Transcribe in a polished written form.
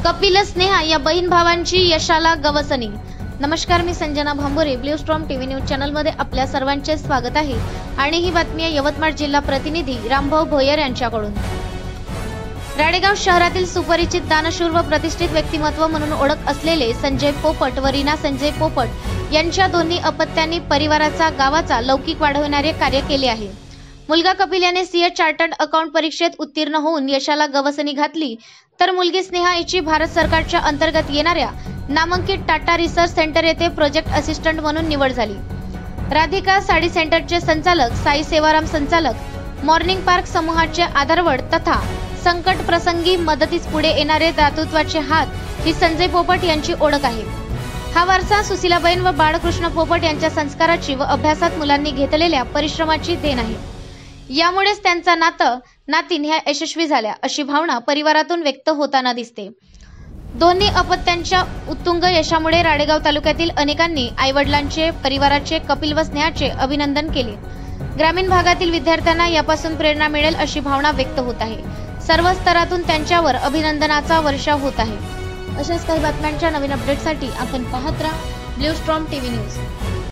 कपिल स्नेहा या बहीण भावांची यशाला गवसणी। नमस्कार, मी Sanjana Bhambore, blue storm TV news channel मध्ये आपल्या सर्वांचे स्वागत आहे आणि ही बातमी आहे यवतमाळ जिल्हा प्रतिनिधी रामभाऊ भोयर यांच्याकडून। राडेगाव शहरातील सुपरिचित, दानशूर व प्रतिष्ठित व्यक्तिमत्व म्हणून ओळख असलेले संजय पोपट व रीना संजय पोपट यांच्या दोन्ही अपत्यांनी परिवाराचा, गावाचा लौकिक वाढवणारे कार्य केले आहे। मुलगा कपिल याने सीए चार्टर्ड अकाउंट परीक्षेत उत्तीर्ण होऊन यशाला गवसणी घातली, तर मुलगी स्नेहा हिची भारत सरकारच्या अंतर्गत येणाऱ्या नामांकित टाटा रिसर्च सेंटर येथे प्रोजेक्ट असिस्टंट म्हणून निवड झाली। राधिका साडी सेंटरचे संचालक, साई सेवाराम संचालक, मॉर्निंग पार्क समूहाचे आधारवड तथा संकट प्रसंगी मदतीस पुढे येणारे दातृत्वाचे हात ही संजय पोपट यांची ओळख आहे। हा वारसा सुशीलाबेन व बाळकृष्ण पोपट यांच्या संस्काराची व अभ्यासात मुलांनी घेतलेल्या परिश्रमाची देण आहे। यामुळेच त्यांचा नातीन ह्या यशस्वी झाल्या अशी भावना परिवारातून व्यक्त होताना दिसते। दोन्ही अपत्यांच्या उत्तुंग यशामुळे राडेगाव तालुक्यातील अनेकांनी आईवडिलांचे, परिवाराचे, कपिल व स्नेहाचे अभिनंदन केले। ग्रामीण भागातील विद्यार्थ्यांना यापासून प्रेरणा मिळेल अशी भावना व्यक्त होत आहे। सर्व स्तरातून त्यांच्यावर अभिनंदनाचा वर्षाव होत आहे। अशाच काही बातम्यांच्या नवीन अपडेटसाठी आपण पाहत राहा ब्लू स्टॉर्म टीव्ही न्यूज।